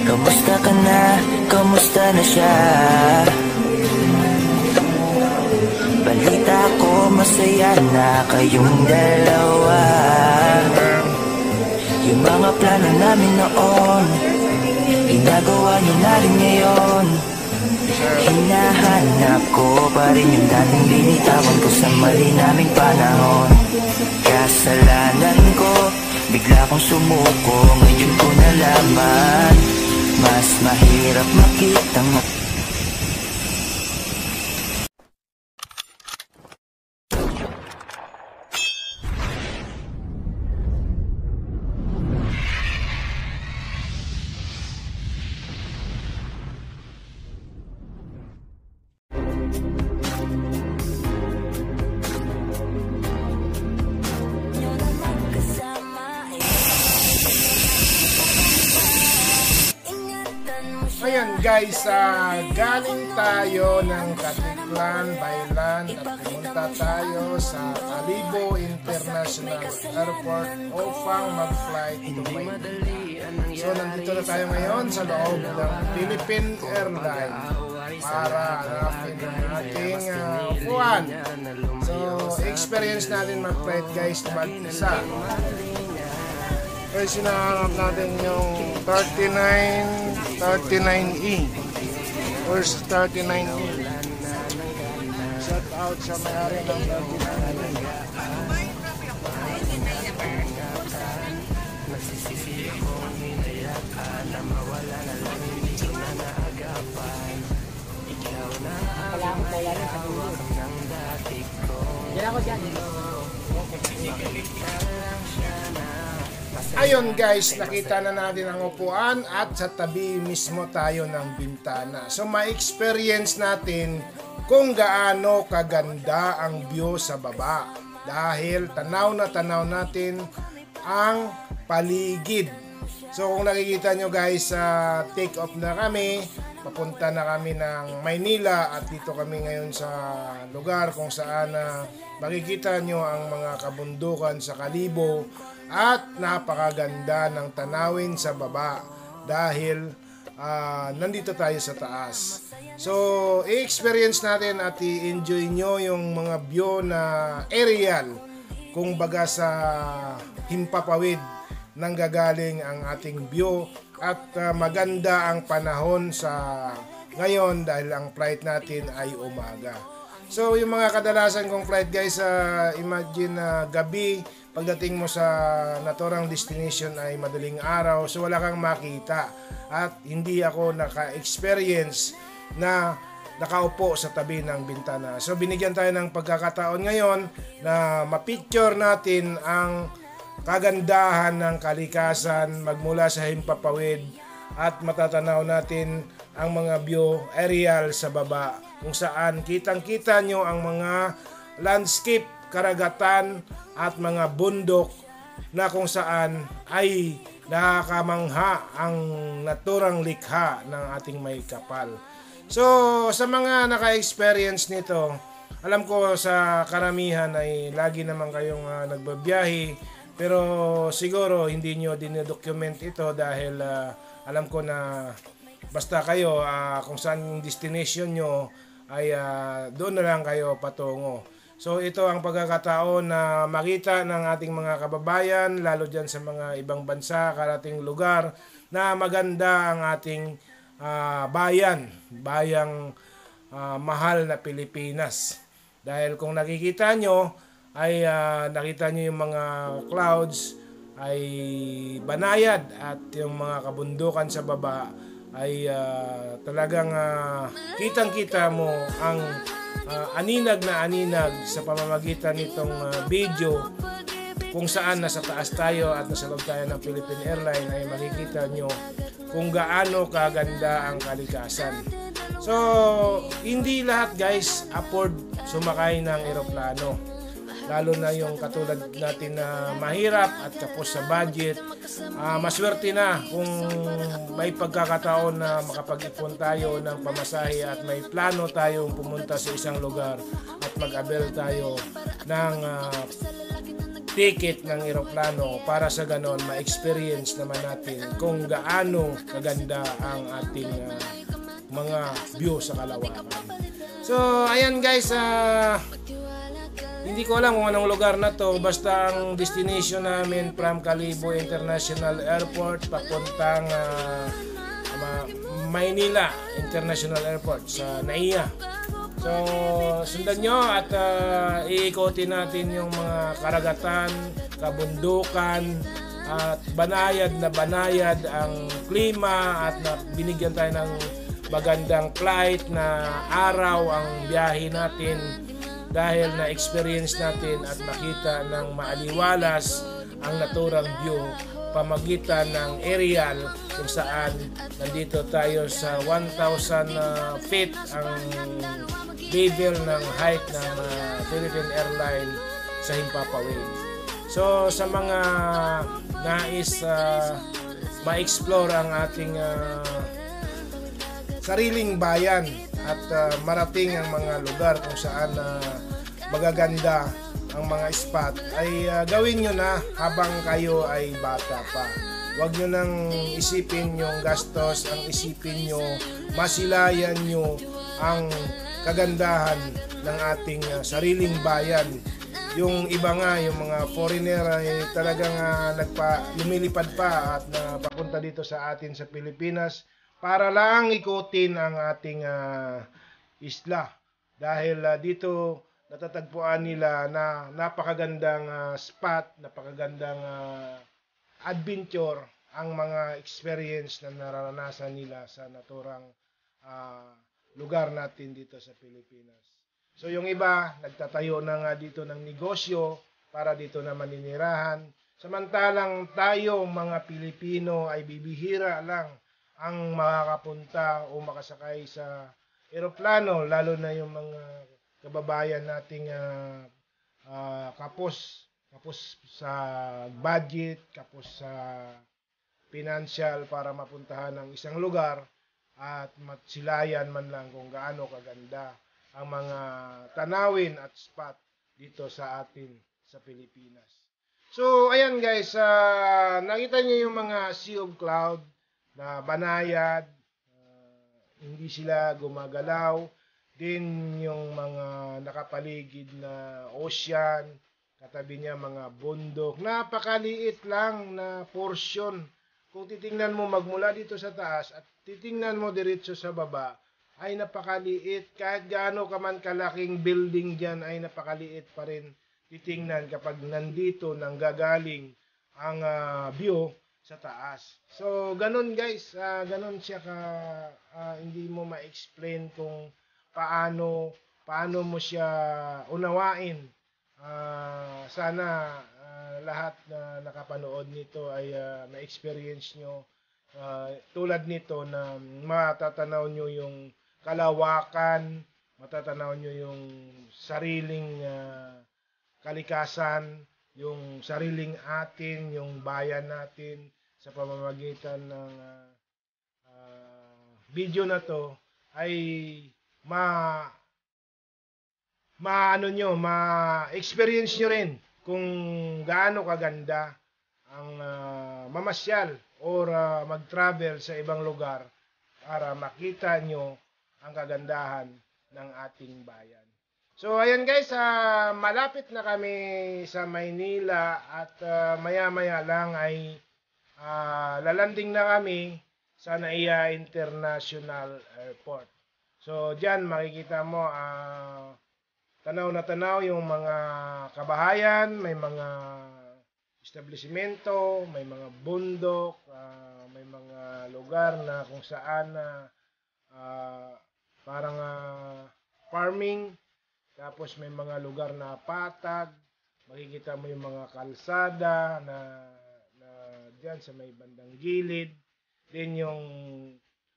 Kamusta ka na? Kamusta na siya? Balita ko masaya na kayong dalawa. Yung mga plano namin noon, ginagawa niyo na rin ngayon. Hinahanap ko pa rin yung dating binitawan ko sa mali naming panahon. Kasalanan ko, bigla kong sumuko, ngayon ko nalaman. Mas mahirap makitang Ayan guys, galing tayo ng Katiklan, Bailan at pumunta tayo sa Calibo International Airport upang mag-flight to Maynila. So nandito na tayo ngayon sa loob ng Philippine Airlines para hanapin ang ating upuan. So experience natin mag-flight guys mag-isa. First hinahanap natin yung 39E. First 39E. Shout out sa may-ari ng 39E. Ayun guys, nakita na natin ang upuan at sa tabi mismo tayo ng bintana. So ma-experience natin kung gaano kaganda ang view sa baba. Dahil tanaw natin ang paligid. So kung nakikita nyo guys, take off na kami. Papunta na kami ng Maynila at dito kami ngayon sa lugar kung saan makikita nyo ang mga kabundukan sa Calibo. At napakaganda ng tanawin sa baba dahil nandito tayo sa taas. So, i-experience natin at i-enjoy nyo yung mga view na aerial. Kung baga sa himpapawid nang gagaling ang ating view. At maganda ang panahon sa ngayon dahil ang flight natin ay umaga. So, yung mga kadalasan kong flight guys, imagine gabi. Pagdating mo sa naturang destination ay madaling araw, so wala kang makita. At hindi ako naka-experience na nakaupo sa tabi ng bintana. So binigyan tayo ng pagkakataon ngayon na mapicture natin ang kagandahan ng kalikasan magmula sa himpapawid at matatanaw natin ang mga view aerial sa baba kung saan kitang-kita nyo ang mga landscape, karagatan at mga bundok na kung saan ay nakakamangha ang naturang likha ng ating may kapal. So sa mga naka-experience nito, alam ko sa karamihan ay lagi naman kayong nagbabiyahe, pero siguro hindi nyo dinidocument ito dahil alam ko na basta kayo kung saan yung destination nyo ay doon na lang kayo patungo. So ito ang pagkakataon na makita ng ating mga kababayan, lalo dyan sa mga ibang bansa, karating lugar, na maganda ang ating bayang mahal na Pilipinas. Dahil kung nakikita nyo, ay nakita nyo yung mga clouds ay banayad at yung mga kabundukan sa baba ay talagang kitang-kita mo ang aninag na aninag sa pamamagitan nitong video kung saan nasa taas tayo at nasa loob tayo ng Philippine Airlines ay makikita nyo kung gaano kaganda ang kalikasan. So, hindi lahat guys afford sumakay ng eroplano. Lalo na yung katulad natin na mahirap at kapos sa budget. Maswerte na kung may pagkakataon na makapag-ipon tayo ng pamasahe at may plano tayong pumunta sa isang lugar at mag-avail tayo ng ticket ng eroplano para sa ganon ma-experience naman natin kung gaano kaganda ang ating mga view sa kalawakan. So ayan guys, hindi ko alam kung anong lugar na to, basta ang destination namin from Calibo International Airport papuntang Maynila International Airport sa NAIA. So sundan nyo at iikotin natin yung mga karagatan, kabundukan at banayad na banayad ang klima at binigyan tayo ng magandang flight na araw ang biyahe natin dahil na-experience natin at nakita ng maaliwalas ang naturang view pamagitan ng aerial kung saan nandito tayo sa 1,000 feet ang level ng height ng Philippine Airlines sa Himpapawid. So sa mga nais ma-explore ang ating sariling bayan at marating ang mga lugar kung saan magaganda ang mga spot ay gawin nyo na habang kayo ay bata pa. Huwag nyo nang isipin yung gastos, ang isipin nyo, masilayan nyo ang kagandahan ng ating sariling bayan. Yung iba nga, yung mga foreigner ay talagang lumilipad pa at papunta dito sa atin sa Pilipinas para lang ikutin ang ating isla. Dahil dito natatagpuan nila na napakagandang spot, napakagandang adventure ang mga experience na nararanasan nila sa naturang lugar natin dito sa Pilipinas. So yung iba, nagtatayo na nga dito ng negosyo para dito na maninirahan. Samantalang tayo mga Pilipino ay bibihira lang ang makakapunta o makasakay sa eroplano, lalo na yung mga kababayan nating kapos sa budget, kapos sa financial para mapuntahan ng isang lugar at matsilayan man lang kung gaano kaganda ang mga tanawin at spot dito sa atin sa Pilipinas. So ayan guys, nakita niyo yung mga sea of cloud na banayad, hindi sila gumagalaw. Din yung mga nakapaligid na ocean, katabi niya mga bundok, napakaliit lang na portion. Kung titingnan mo magmula dito sa taas at titingnan mo diretso sa baba, ay napakaliit. Kahit gaano ka man kalaking building dyan, ay napakaliit pa rin titingnan kapag nandito nang gagaling ang view sa taas. So ganun guys, ganun siya hindi mo ma-explain kung paano mo siya unawain. Sana lahat na nakapanood nito ay ma-experience nyo tulad nito na matatanaw nyo yung kalawakan, matatanaw nyo yung sariling kalikasan, yung sariling atin, yung bayan natin sa pamamagitan ng video na to ay ma-experience nyo rin kung gaano kaganda ang mamasyal or mag-travel sa ibang lugar para makita nyo ang kagandahan ng ating bayan. So ayan guys, malapit na kami sa Maynila at maya-maya lang ay lalanding na kami sa NAIA International Airport. So diyan makikita mo tanaw na tanaw yung mga kabahayan, may mga establishmento, may mga bundok, may mga lugar na kung saan parang farming, tapos may mga lugar na patag, makikita mo yung mga kalsada na diyan sa may bandang gilid, din yung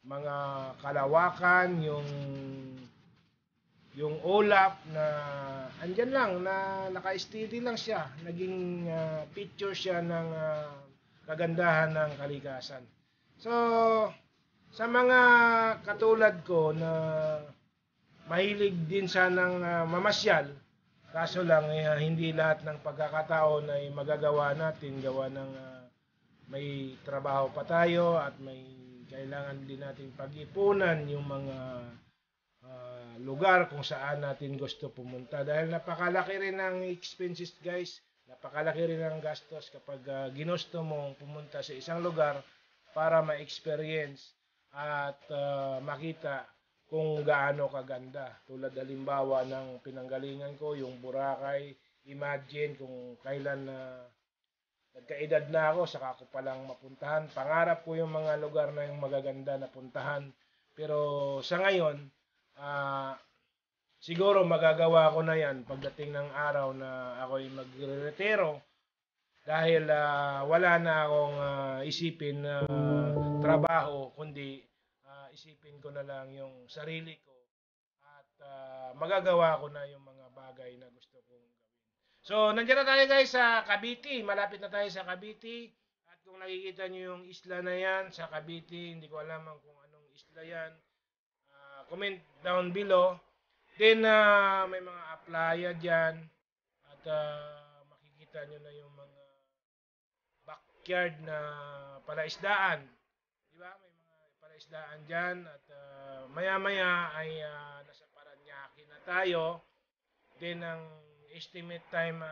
mga kalawakan, yung ulap na andyan lang, na naka-steady lang siya, naging picture siya ng kagandahan ng kalikasan. So sa mga katulad ko na mahilig din sanang mamasyal Kaso lang, hindi lahat ng pagkakataon ay magagawa natin gawa ng may trabaho pa tayo at may kailangan din natin pag-ipunan yung mga lugar kung saan natin gusto pumunta. Dahil napakalaki rin ng expenses guys, napakalaki rin ng gastos kapag ginusto mong pumunta sa isang lugar para ma-experience at makita kung gaano kaganda. Tulad halimbawa ng pinanggalingan ko, yung Boracay. Imagine kung kailan nagkaedad na ako, saka ko palang mapuntahan. Pangarap ko yung mga lugar na yung magaganda na puntahan. Pero sa ngayon, siguro magagawa ko na yan pagdating ng araw na ako'y magre-retiro. Dahil wala na akong isipin na trabaho, kundi isipin ko na lang yung sarili ko at magagawa ko na yung mga bagay na gusto kong gawin. So, nandiyan na tayo guys sa Cavite. Malapit na tayo sa Cavite. At kung nakikita nyo yung isla na yan sa Cavite, hindi ko alam kung anong isla yan. Comment down below. Then, may mga playa dyan. At makikita nyo na yung mga backyard na palaisdaan. Diba? May palaisdaan dyan at maya-maya ay nasa Paranaque na tayo. Then ang estimate time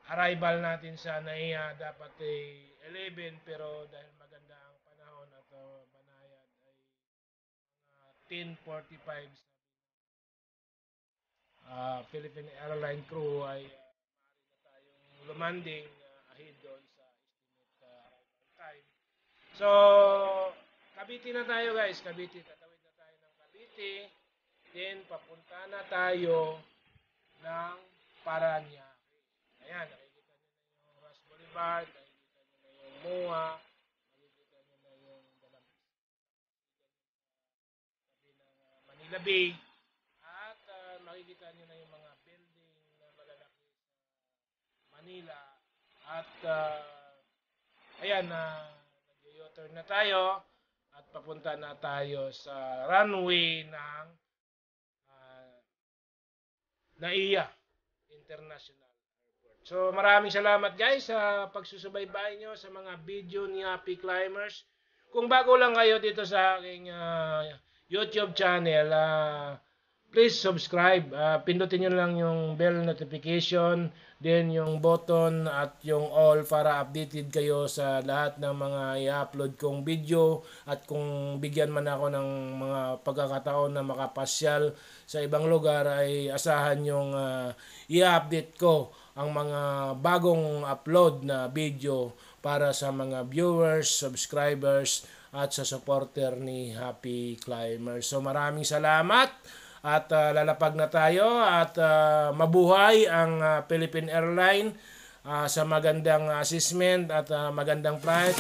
arrival natin sa NAIA dapat ay 11 pero dahil maganda ang panahon at banayad ay 10:45 Philippine Airline crew ay maaari na tayong lumanding ahead doon sa estimate arrival time. So, Cavite na tayo guys. Cavite, tatawid na tayo ng Cavite. Then, papunta na tayo ng Paranaque. Ayan, nakikita nyo na yung Ras Boulevard, nakikita nyo na yung MOA, nakikita nyo na yung Dalampis. Sabi ng Manila Bay. At makikita nyo na yung mga building na malalaki sa Manila. At, ayan, turn na tayo at papunta na tayo sa runway ng NAIA International Airport. So maraming salamat guys sa pagsusubaybay nyo sa mga video ni Happy Climbers. Kung bago lang kayo dito sa aking YouTube channel, please subscribe. Pindutin nyo lang yung bell notification, then yung button at yung all para updated kayo sa lahat ng mga i-upload kong video. At kung bigyan man ako ng mga pagkakataon na makapasyal sa ibang lugar ay asahan yung i-update ko ang mga bagong upload na video para sa mga viewers, subscribers at sa supporter ni Happy Climbers. So maraming salamat. At lalapag na tayo at mabuhay ang Philippine Airline sa magandang assessment at magandang flight.